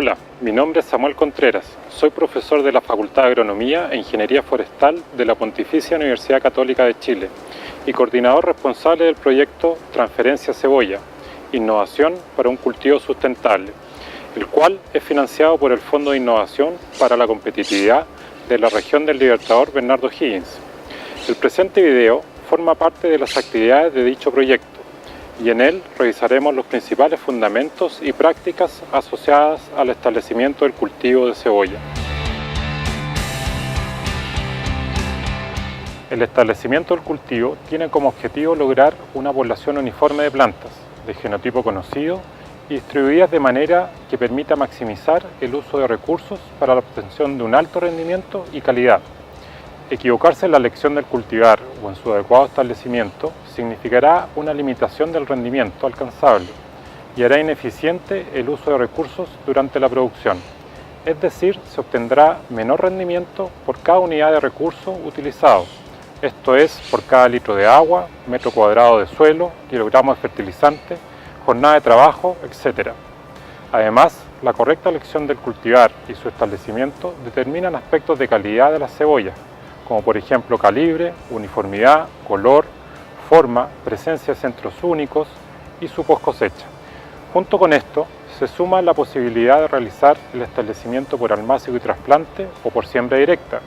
Hola, mi nombre es Samuel Contreras, soy profesor de la Facultad de Agronomía e Ingeniería Forestal de la Pontificia Universidad Católica de Chile y coordinador responsable del proyecto Transferencia Cebolla, Innovación para un cultivo sustentable, el cual es financiado por el Fondo de Innovación para la Competitividad de la Región del Libertador Bernardo O'Higgins. El presente video forma parte de las actividades de dicho proyecto y en él revisaremos los principales fundamentos y prácticas asociadas al establecimiento del cultivo de cebolla. El establecimiento del cultivo tiene como objetivo lograr una población uniforme de plantas, de genotipo conocido y distribuidas de manera que permita maximizar el uso de recursos para la obtención de un alto rendimiento y calidad. Equivocarse en la elección del cultivar o en su adecuado establecimiento significará una limitación del rendimiento alcanzable y hará ineficiente el uso de recursos durante la producción. Es decir, se obtendrá menor rendimiento por cada unidad de recurso utilizado, esto es, por cada litro de agua, metro cuadrado de suelo, kilogramo de fertilizante, jornada de trabajo, etc. Además, la correcta elección del cultivar y su establecimiento determinan aspectos de calidad de las cebollas, como por ejemplo calibre, uniformidad, color, forma, presencia de centros únicos y su post cosecha. Junto con esto, se suma la posibilidad de realizar el establecimiento por almácigo y trasplante o por siembra directa,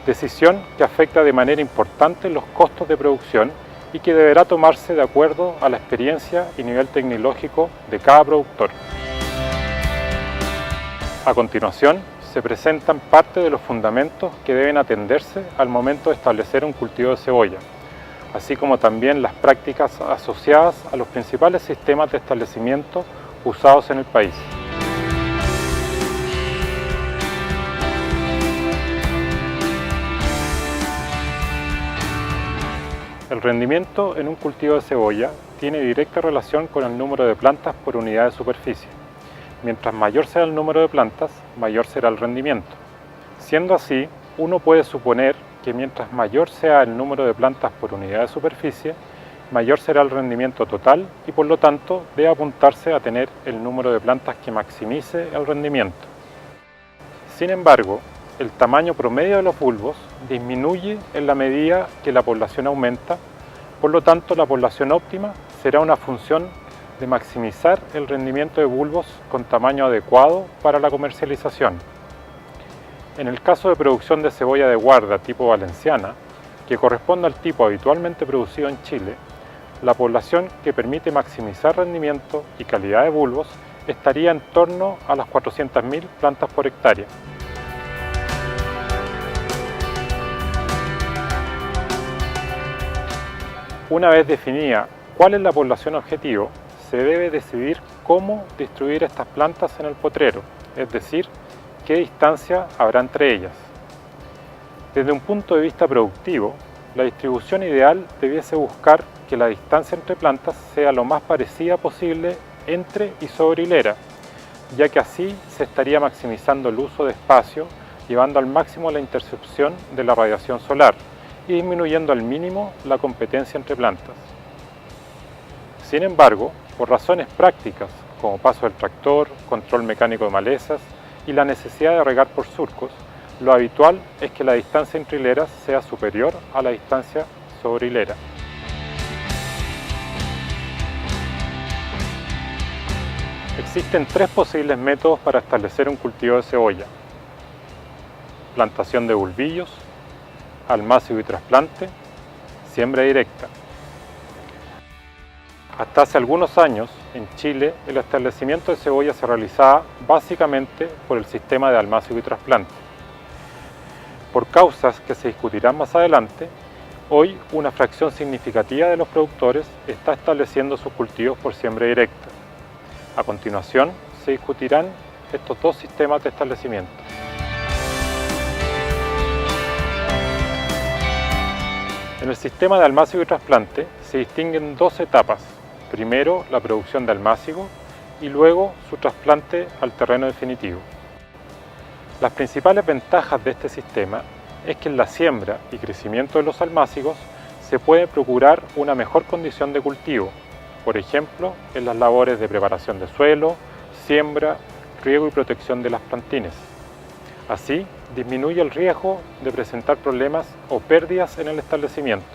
decisión que afecta de manera importante los costos de producción y que deberá tomarse de acuerdo a la experiencia y nivel tecnológico de cada productor. A continuación, se presentan parte de los fundamentos que deben atenderse al momento de establecer un cultivo de cebolla, así como también las prácticas asociadas a los principales sistemas de establecimiento usados en el país. El rendimiento en un cultivo de cebolla tiene directa relación con el número de plantas por unidad de superficie. Mientras mayor sea el número de plantas, mayor será el rendimiento. Siendo así, uno puede suponer que mientras mayor sea el número de plantas por unidad de superficie, mayor será el rendimiento total y por lo tanto debe apuntarse a tener el número de plantas que maximice el rendimiento. Sin embargo, el tamaño promedio de los bulbos disminuye en la medida que la población aumenta, por lo tanto la población óptima será una función de maximizar el rendimiento de bulbos con tamaño adecuado para la comercialización. En el caso de producción de cebolla de guarda tipo valenciana, que corresponde al tipo habitualmente producido en Chile, la población que permite maximizar rendimiento y calidad de bulbos estaría en torno a las 400.000 plantas por hectárea. Una vez definida cuál es la población objetivo, se debe decidir cómo distribuir estas plantas en el potrero, es decir, qué distancia habrá entre ellas. Desde un punto de vista productivo, la distribución ideal debiese buscar que la distancia entre plantas sea lo más parecida posible entre y sobre hilera, ya que así se estaría maximizando el uso de espacio, llevando al máximo la intercepción de la radiación solar y disminuyendo al mínimo la competencia entre plantas. Sin embargo, por razones prácticas, como paso del tractor, control mecánico de malezas y la necesidad de regar por surcos, lo habitual es que la distancia entre hileras sea superior a la distancia sobre hilera. Existen tres posibles métodos para establecer un cultivo de cebolla: plantación de bulbillos, almácigo y trasplante, siembra directa. Hasta hace algunos años, en Chile, el establecimiento de cebolla se realizaba básicamente por el sistema de almácigo y trasplante. Por causas que se discutirán más adelante, hoy una fracción significativa de los productores está estableciendo sus cultivos por siembra directa. A continuación, se discutirán estos dos sistemas de establecimiento. En el sistema de almácigo y trasplante se distinguen dos etapas. Primero, la producción de almácigo y luego su trasplante al terreno definitivo. Las principales ventajas de este sistema es que en la siembra y crecimiento de los almácigos se puede procurar una mejor condición de cultivo, por ejemplo, en las labores de preparación de suelo, siembra, riego y protección de las plantines. Así, disminuye el riesgo de presentar problemas o pérdidas en el establecimiento.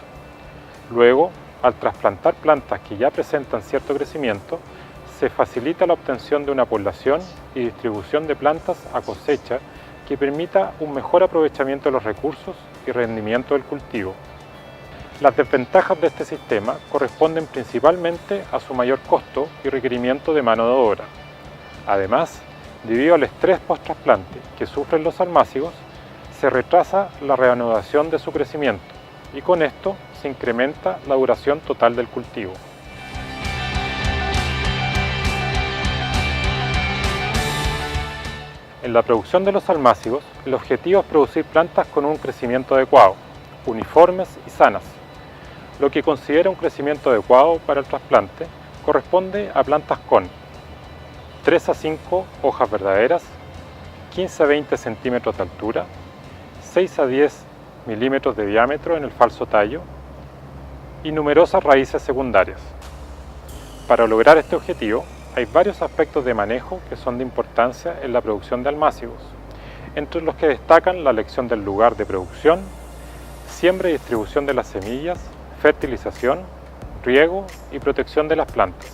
Luego, al trasplantar plantas que ya presentan cierto crecimiento, se facilita la obtención de una población y distribución de plantas a cosecha que permita un mejor aprovechamiento de los recursos y rendimiento del cultivo. Las desventajas de este sistema corresponden principalmente a su mayor costo y requerimiento de mano de obra. Además, debido al estrés post-trasplante que sufren los almácigos, se retrasa la reanudación de su crecimiento y con esto se incrementa la duración total del cultivo. En la producción de los almácigos, el objetivo es producir plantas con un crecimiento adecuado, uniformes y sanas. Lo que considera un crecimiento adecuado para el trasplante corresponde a plantas con 3 a 5 hojas verdaderas, 15 a 20 centímetros de altura, 6 a 10 milímetros de diámetro en el falso tallo y numerosas raíces secundarias. Para lograr este objetivo, hay varios aspectos de manejo que son de importancia en la producción de almácigos, entre los que destacan la elección del lugar de producción, siembra y distribución de las semillas, fertilización, riego y protección de las plantas.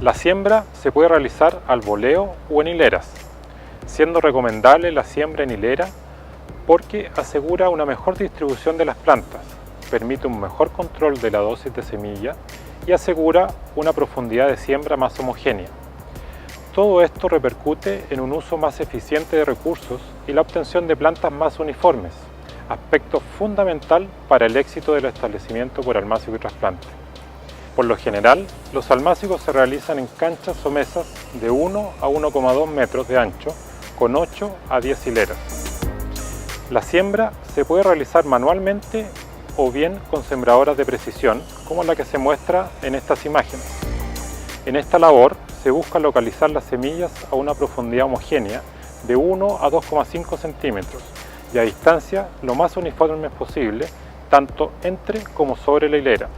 La siembra se puede realizar al voleo o en hileras, siendo recomendable la siembra en hilera porque asegura una mejor distribución de las plantas, permite un mejor control de la dosis de semilla y asegura una profundidad de siembra más homogénea. Todo esto repercute en un uso más eficiente de recursos y la obtención de plantas más uniformes, aspecto fundamental para el éxito del establecimiento por almácigo y trasplante. Por lo general, los almácigos se realizan en canchas o mesas de 1 a 1,2 metros de ancho con 8 a 10 hileras. La siembra se puede realizar manualmente o bien con sembradoras de precisión, como la que se muestra en estas imágenes. En esta labor se busca localizar las semillas a una profundidad homogénea de 1 a 2,5 centímetros y a distancia lo más uniforme posible, tanto entre como sobre la hilera.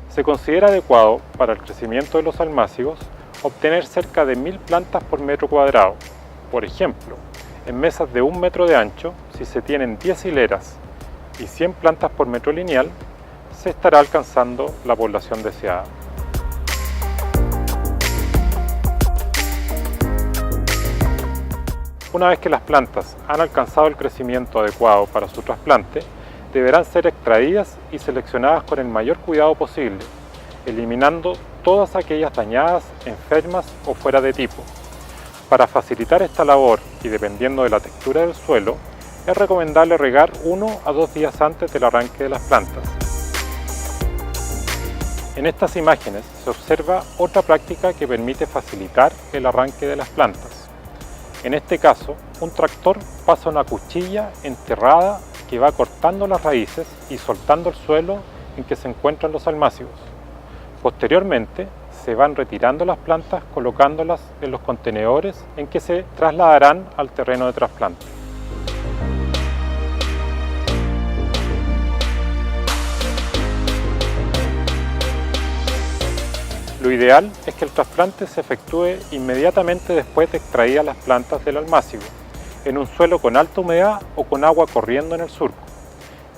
Se considera adecuado para el crecimiento de los almácigos obtener cerca de 1000 plantas por metro cuadrado. Por ejemplo, en mesas de 1 metro de ancho, si se tienen 10 hileras y 100 plantas por metro lineal, se estará alcanzando la población deseada. Una vez que las plantas han alcanzado el crecimiento adecuado para su trasplante, deberán ser extraídas y seleccionadas con el mayor cuidado posible, eliminando todas aquellas dañadas, enfermas o fuera de tipo. Para facilitar esta labor y dependiendo de la textura del suelo, es recomendable regar 1 a 2 días antes del arranque de las plantas. En estas imágenes se observa otra práctica que permite facilitar el arranque de las plantas. En este caso, un tractor pasa una cuchilla enterrada que va cortando las raíces y soltando el suelo en que se encuentran los almácigos. Posteriormente, se van retirando las plantas colocándolas en los contenedores en que se trasladarán al terreno de trasplante. Lo ideal es que el trasplante se efectúe inmediatamente después de extraídas las plantas del almácigo, en un suelo con alta humedad o con agua corriendo en el surco.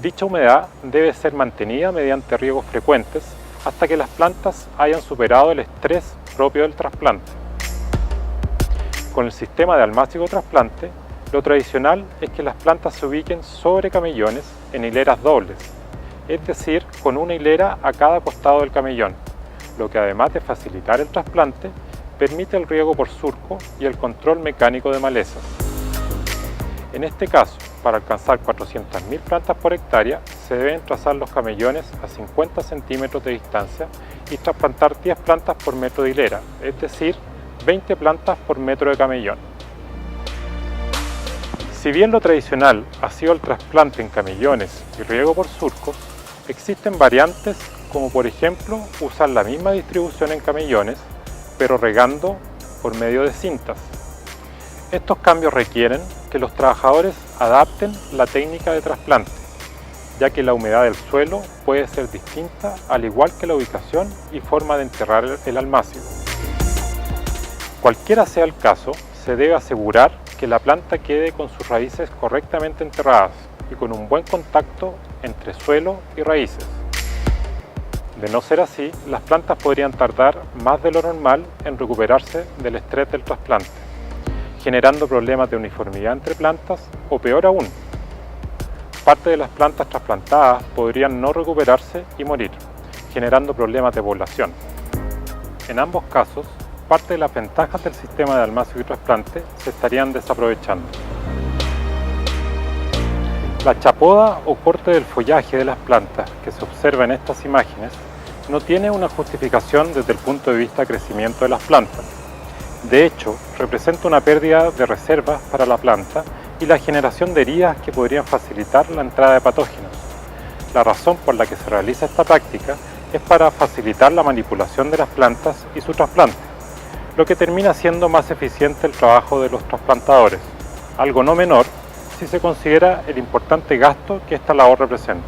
Dicha humedad debe ser mantenida mediante riegos frecuentes hasta que las plantas hayan superado el estrés propio del trasplante. Con el sistema de almácigo trasplante, lo tradicional es que las plantas se ubiquen sobre camellones en hileras dobles, es decir, con una hilera a cada costado del camellón, lo que además de facilitar el trasplante, permite el riego por surco y el control mecánico de malezas. En este caso, para alcanzar 400.000 plantas por hectárea, se deben trazar los camellones a 50 centímetros de distancia y trasplantar 10 plantas por metro de hilera, es decir, 20 plantas por metro de camellón. Si bien lo tradicional ha sido el trasplante en camellones y riego por surcos, existen variantes como por ejemplo usar la misma distribución en camellones, pero regando por medio de cintas. Estos cambios requieren que los trabajadores adapten la técnica de trasplante, ya que la humedad del suelo puede ser distinta, al igual que la ubicación y forma de enterrar el almácigo. Cualquiera sea el caso, se debe asegurar que la planta quede con sus raíces correctamente enterradas y con un buen contacto entre suelo y raíces. De no ser así, las plantas podrían tardar más de lo normal en recuperarse del estrés del trasplante, generando problemas de uniformidad entre plantas o, peor aún, parte de las plantas trasplantadas podrían no recuperarse y morir, generando problemas de población. En ambos casos, parte de las ventajas del sistema de almácigo y trasplante se estarían desaprovechando. La chapoda o corte del follaje de las plantas que se observa en estas imágenes no tiene una justificación desde el punto de vista de crecimiento de las plantas. De hecho, representa una pérdida de reservas para la planta y la generación de heridas que podrían facilitar la entrada de patógenos. La razón por la que se realiza esta práctica es para facilitar la manipulación de las plantas y su trasplante, lo que termina siendo más eficiente el trabajo de los trasplantadores, algo no menor si se considera el importante gasto que esta labor representa.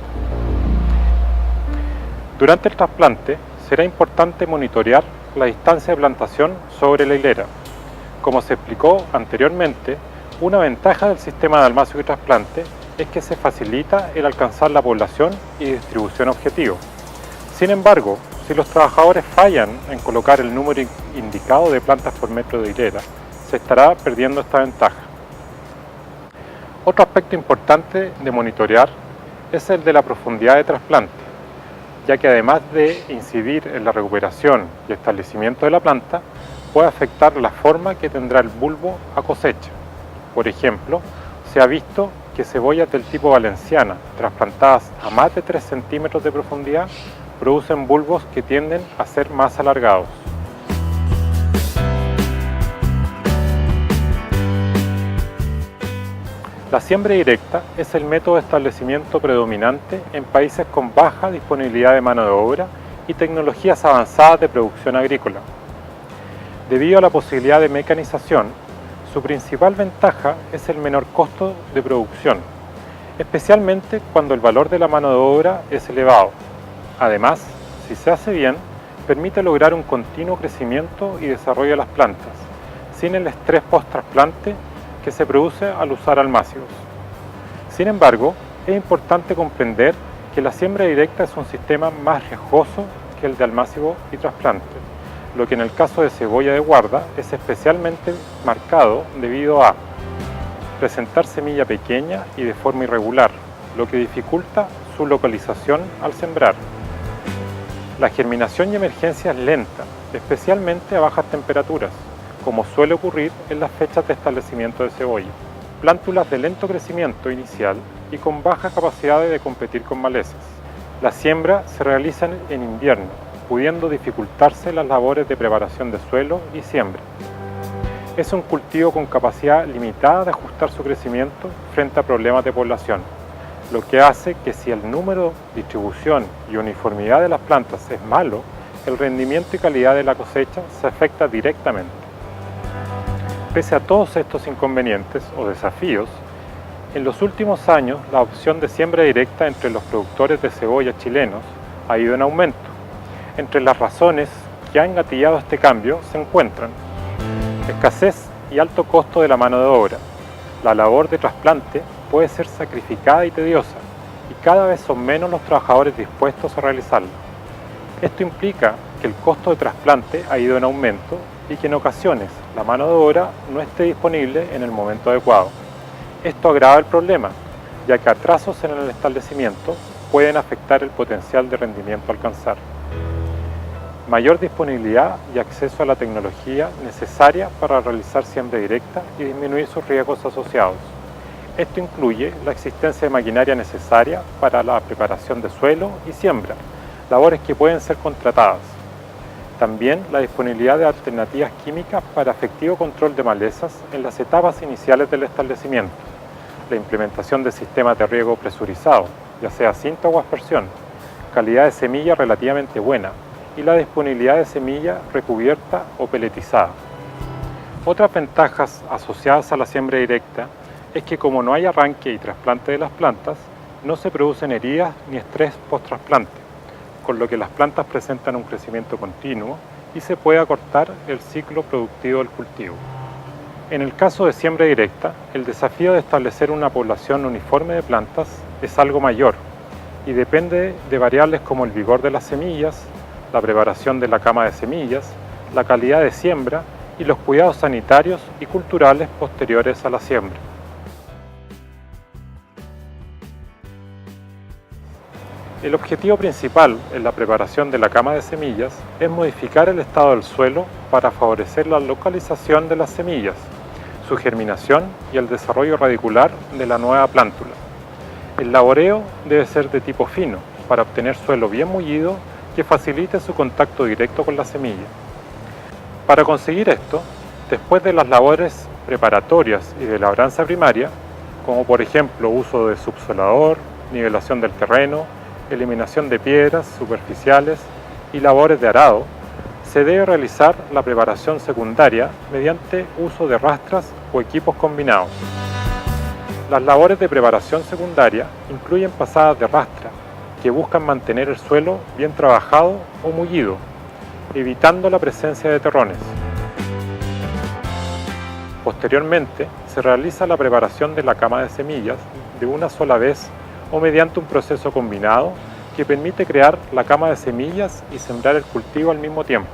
Durante el trasplante será importante monitorear la distancia de plantación sobre la hilera. Como se explicó anteriormente, una ventaja del sistema de almácigo y trasplante es que se facilita el alcanzar la población y distribución objetivo. Sin embargo, si los trabajadores fallan en colocar el número indicado de plantas por metro de hilera, se estará perdiendo esta ventaja. Otro aspecto importante de monitorear es el de la profundidad de trasplante, ya que además de incidir en la recuperación y establecimiento de la planta, puede afectar la forma que tendrá el bulbo a cosecha. Por ejemplo, se ha visto que cebollas del tipo valenciana, trasplantadas a más de 3 centímetros de profundidad, producen bulbos que tienden a ser más alargados. La siembra directa es el método de establecimiento predominante en países con baja disponibilidad de mano de obra y tecnologías avanzadas de producción agrícola. Debido a la posibilidad de mecanización, su principal ventaja es el menor costo de producción, especialmente cuando el valor de la mano de obra es elevado. Además, si se hace bien, permite lograr un continuo crecimiento y desarrollo de las plantas, sin el estrés post-trasplante que se produce al usar almácigos. Sin embargo, es importante comprender que la siembra directa es un sistema más riesgoso que el de almácigo y trasplante, lo que en el caso de cebolla de guarda es especialmente marcado debido a presentar semilla pequeña y de forma irregular, lo que dificulta su localización al sembrar. La germinación y emergencia es lenta, especialmente a bajas temperaturas, como suele ocurrir en las fechas de establecimiento de cebolla. Plántulas de lento crecimiento inicial y con baja capacidad de competir con malezas. La siembra se realiza en invierno, pudiendo dificultarse las labores de preparación de suelo y siembra. Es un cultivo con capacidad limitada de ajustar su crecimiento frente a problemas de población, lo que hace que si el número, distribución y uniformidad de las plantas es malo, el rendimiento y calidad de la cosecha se afecta directamente. Pese a todos estos inconvenientes o desafíos, en los últimos años la opción de siembra directa entre los productores de cebolla chilenos ha ido en aumento. Entre las razones que han gatillado este cambio se encuentran escasez y alto costo de la mano de obra. La labor de trasplante puede ser sacrificada y tediosa, y cada vez son menos los trabajadores dispuestos a realizarla. Esto implica que el costo de trasplante ha ido en aumento y que en ocasiones la mano de obra no esté disponible en el momento adecuado. Esto agrava el problema, ya que atrasos en el establecimiento pueden afectar el potencial de rendimiento a alcanzar. Mayor disponibilidad y acceso a la tecnología necesaria para realizar siembra directa y disminuir sus riesgos asociados. Esto incluye la existencia de maquinaria necesaria para la preparación de suelo y siembra, labores que pueden ser contratadas. También la disponibilidad de alternativas químicas para efectivo control de malezas en las etapas iniciales del establecimiento, la implementación de sistemas de riego presurizado, ya sea cinta o aspersión, calidad de semilla relativamente buena y la disponibilidad de semilla recubierta o peletizada. Otras ventajas asociadas a la siembra directa es que como no hay arranque y trasplante de las plantas, no se producen heridas ni estrés post-trasplante, con lo que las plantas presentan un crecimiento continuo y se puede acortar el ciclo productivo del cultivo. En el caso de siembra directa, el desafío de establecer una población uniforme de plantas es algo mayor y depende de variables como el vigor de las semillas, la preparación de la cama de semillas, la calidad de siembra y los cuidados sanitarios y culturales posteriores a la siembra. El objetivo principal en la preparación de la cama de semillas es modificar el estado del suelo para favorecer la localización de las semillas, su germinación y el desarrollo radicular de la nueva plántula. El laboreo debe ser de tipo fino para obtener suelo bien mullido que facilite su contacto directo con la semilla. Para conseguir esto, después de las labores preparatorias y de labranza primaria, como por ejemplo uso de subsolador, nivelación del terreno, eliminación de piedras superficiales y labores de arado, se debe realizar la preparación secundaria mediante uso de rastras o equipos combinados. Las labores de preparación secundaria incluyen pasadas de rastra, que buscan mantener el suelo bien trabajado o mullido, evitando la presencia de terrones. Posteriormente, se realiza la preparación de la cama de semillas de una sola vez o mediante un proceso combinado que permite crear la cama de semillas y sembrar el cultivo al mismo tiempo.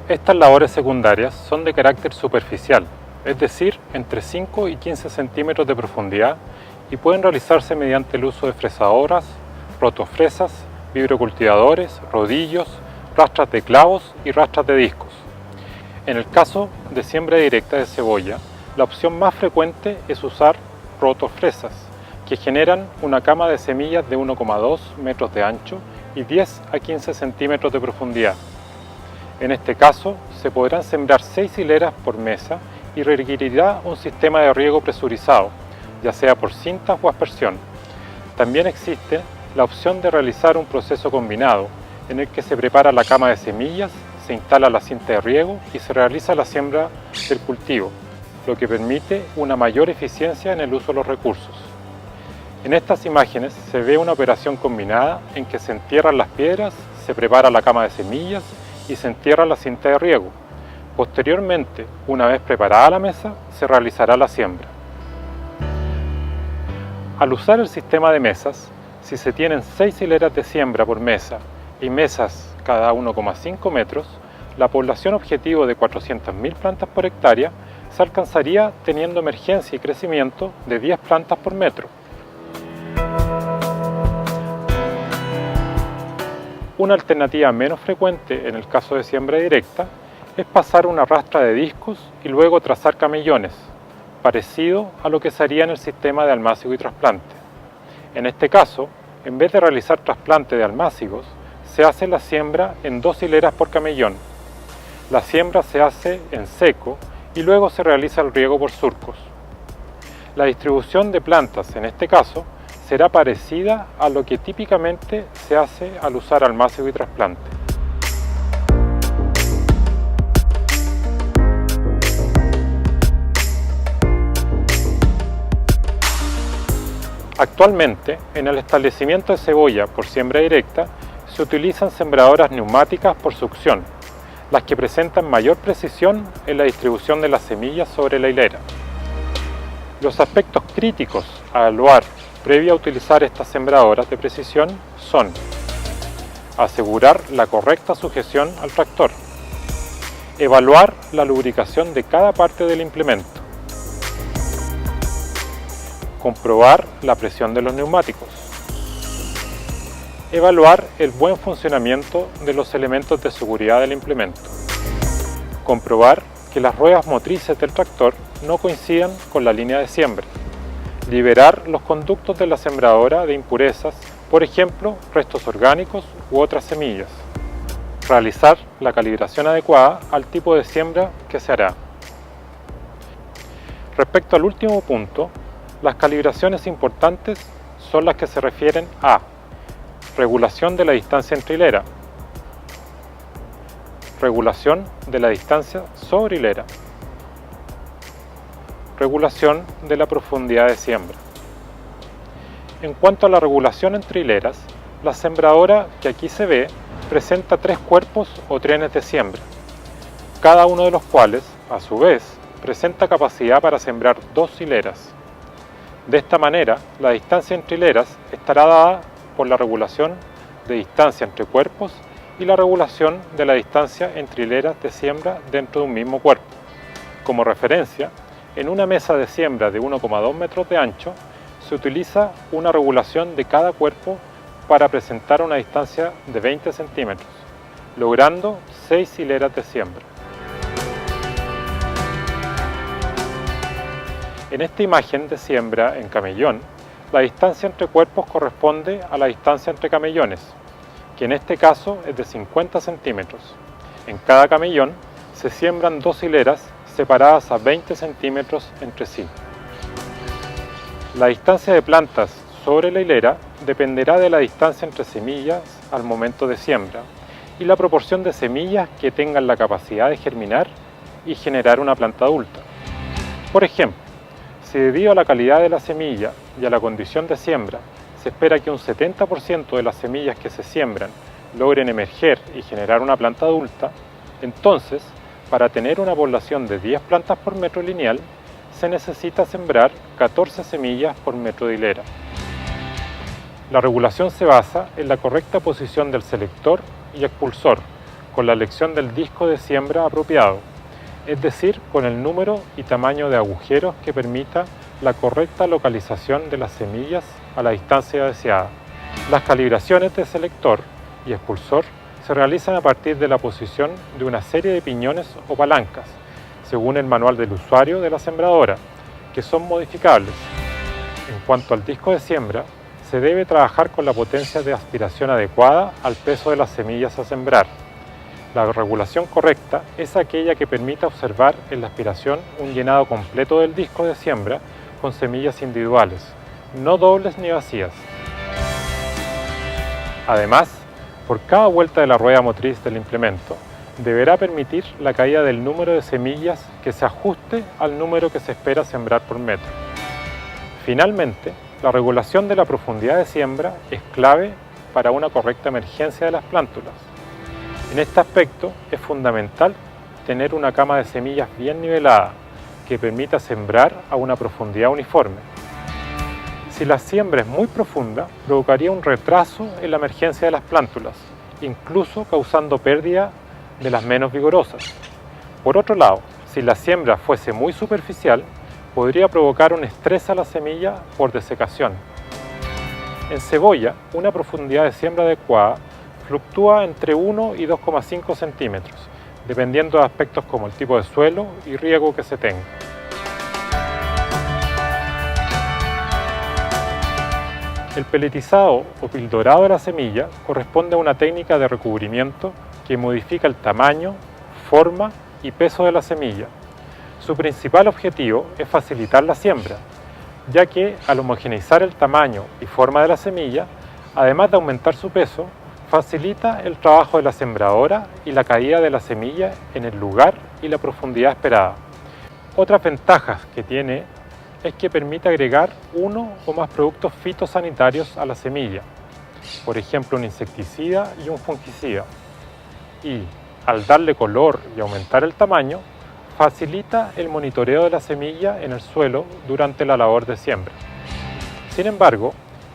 Estas labores secundarias son de carácter superficial, es decir, entre 5 y 15 centímetros de profundidad y pueden realizarse mediante el uso de fresadoras, rotofresas, vibrocultivadores, rodillos, rastras de clavos y rastras de discos. En el caso de siembra directa de cebolla, la opción más frecuente es usar rotofresas, que generan una cama de semillas de 1,2 metros de ancho y 10 a 15 centímetros de profundidad. En este caso, se podrán sembrar 6 hileras por mesa y requerirá un sistema de riego presurizado, ya sea por cintas o aspersión. También existe la opción de realizar un proceso combinado, en el que se prepara la cama de semillas, se instala la cinta de riego y se realiza la siembra del cultivo, lo que permite una mayor eficiencia en el uso de los recursos. En estas imágenes se ve una operación combinada en que se entierran las piedras, se prepara la cama de semillas y se entierra la cinta de riego. Posteriormente, una vez preparada la mesa, se realizará la siembra. Al usar el sistema de mesas, si se tienen 6 hileras de siembra por mesa y mesas cada 1,5 metros, la población objetivo de 400.000 plantas por hectárea se alcanzaría teniendo emergencia y crecimiento de 10 plantas por metro. Una alternativa menos frecuente en el caso de siembra directa es pasar una rastra de discos y luego trazar camellones, parecido a lo que se haría en el sistema de almácigo y trasplante. En este caso, en vez de realizar trasplante de almácigos, se hace la siembra en 2 hileras por camellón. La siembra se hace en seco y luego se realiza el riego por surcos. La distribución de plantas, en este caso, será parecida a lo que típicamente se hace al usar almácigo y trasplante. Actualmente, en el establecimiento de cebolla por siembra directa, se utilizan sembradoras neumáticas por succión, las que presentan mayor precisión en la distribución de las semillas sobre la hilera. Los aspectos críticos a evaluar previo a utilizar estas sembradoras de precisión son: asegurar la correcta sujeción al tractor, evaluar la lubricación de cada parte del implemento, comprobar la presión de los neumáticos, evaluar el buen funcionamiento de los elementos de seguridad del implemento, comprobar que las ruedas motrices del tractor no coincidan con la línea de siembra, liberar los conductos de la sembradora de impurezas, por ejemplo, restos orgánicos u otras semillas, realizar la calibración adecuada al tipo de siembra que se hará. Respecto al último punto, las calibraciones importantes son las que se refieren a regulación de la distancia entre hilera, regulación de la distancia sobre hilera, regulación de la profundidad de siembra. En cuanto a la regulación entre hileras, la sembradora que aquí se ve presenta 3 cuerpos o trenes de siembra, cada uno de los cuales, a su vez, presenta capacidad para sembrar 2 hileras. De esta manera, la distancia entre hileras estará dada por la regulación de distancia entre cuerpos y la regulación de la distancia entre hileras de siembra dentro de un mismo cuerpo. Como referencia, en una mesa de siembra de 1,2 metros de ancho, se utiliza una regulación de cada cuerpo para presentar una distancia de 20 centímetros, logrando 6 hileras de siembra. En esta imagen de siembra en camellón, la distancia entre cuerpos corresponde a la distancia entre camellones, que en este caso es de 50 centímetros. En cada camellón se siembran 2 hileras separadas a 20 centímetros entre sí. La distancia de plantas sobre la hilera dependerá de la distancia entre semillas al momento de siembra y la proporción de semillas que tengan la capacidad de germinar y generar una planta adulta. Por ejemplo, si debido a la calidad de la semilla y a la condición de siembra se espera que un 70% de las semillas que se siembran logren emerger y generar una planta adulta, entonces, para tener una población de 10 plantas por metro lineal, se necesita sembrar 14 semillas por metro de hilera. La regulación se basa en la correcta posición del selector y expulsor, con la elección del disco de siembra apropiado, es decir, con el número y tamaño de agujeros que permita la correcta localización de las semillas a la distancia deseada. Las calibraciones de selector y expulsor se realizan a partir de la posición de una serie de piñones o palancas, según el manual del usuario de la sembradora, que son modificables. En cuanto al disco de siembra, se debe trabajar con la potencia de aspiración adecuada al peso de las semillas a sembrar. La regulación correcta es aquella que permita observar en la aspiración un llenado completo del disco de siembra con semillas individuales, no dobles ni vacías. Además, por cada vuelta de la rueda motriz del implemento, deberá permitir la caída del número de semillas que se ajuste al número que se espera sembrar por metro. Finalmente, la regulación de la profundidad de siembra es clave para una correcta emergencia de las plántulas. En este aspecto es fundamental tener una cama de semillas bien nivelada que permita sembrar a una profundidad uniforme. Si la siembra es muy profunda, provocaría un retraso en la emergencia de las plántulas, incluso causando pérdida de las menos vigorosas. Por otro lado, si la siembra fuese muy superficial, podría provocar un estrés a la semilla por desecación. En cebolla, una profundidad de siembra adecuada fluctúa entre 1 y 2,5 centímetros, dependiendo de aspectos como el tipo de suelo y riego que se tenga. El peletizado o pildorado de la semilla corresponde a una técnica de recubrimiento que modifica el tamaño, forma y peso de la semilla. Su principal objetivo es facilitar la siembra, ya que al homogeneizar el tamaño y forma de la semilla, además de aumentar su peso, facilita el trabajo de la sembradora y la caída de la semilla en el lugar y la profundidad esperada. Otras ventajas que tiene es que permite agregar uno o más productos fitosanitarios a la semilla, por ejemplo un insecticida y un fungicida, y al darle color y aumentar el tamaño, facilita el monitoreo de la semilla en el suelo durante la labor de siembra. Sin embargo,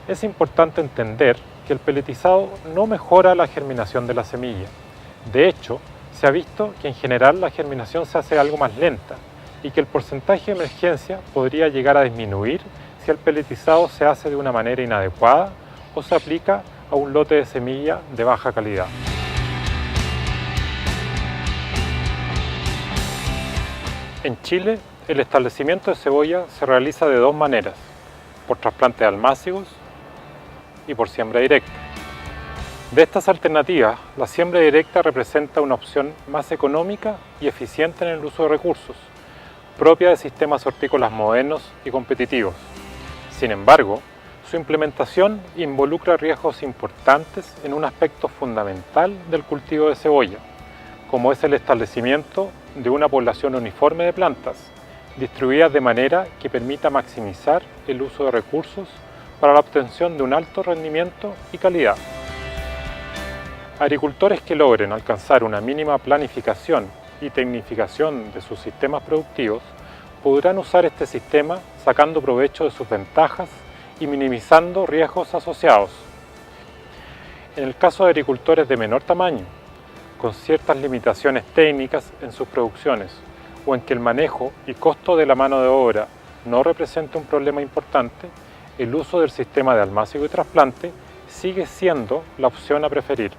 es importante entender que el peletizado no mejora la germinación de la semilla. De hecho, se ha visto que en general la germinación se hace algo más lenta y que el porcentaje de emergencia podría llegar a disminuir si el peletizado se hace de una manera inadecuada o se aplica a un lote de semilla de baja calidad. En Chile, el establecimiento de cebolla se realiza de dos maneras: por trasplantes almácigos y por siembra directa. De estas alternativas, la siembra directa representa una opción más económica y eficiente en el uso de recursos, propia de sistemas hortícolas modernos y competitivos. Sin embargo, su implementación involucra riesgos importantes en un aspecto fundamental del cultivo de cebolla, como es el establecimiento de una población uniforme de plantas, distribuidas de manera que permita maximizar el uso de recursos para la obtención de un alto rendimiento y calidad. Agricultores que logren alcanzar una mínima planificación y tecnificación de sus sistemas productivos podrán usar este sistema sacando provecho de sus ventajas y minimizando riesgos asociados. En el caso de agricultores de menor tamaño, con ciertas limitaciones técnicas en sus producciones o en que el manejo y costo de la mano de obra no representa un problema importante, el uso del sistema de almácigo y trasplante sigue siendo la opción a preferir,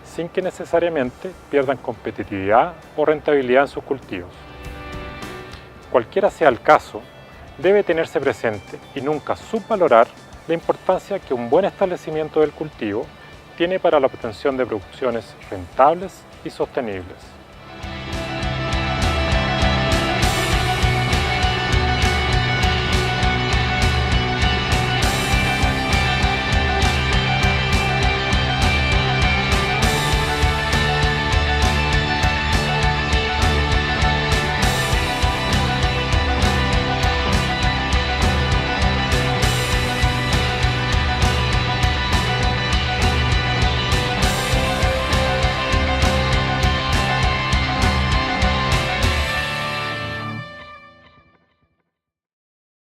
sin que necesariamente pierdan competitividad o rentabilidad en sus cultivos. Cualquiera sea el caso, debe tenerse presente y nunca subvalorar la importancia que un buen establecimiento del cultivo tiene para la obtención de producciones rentables y sostenibles.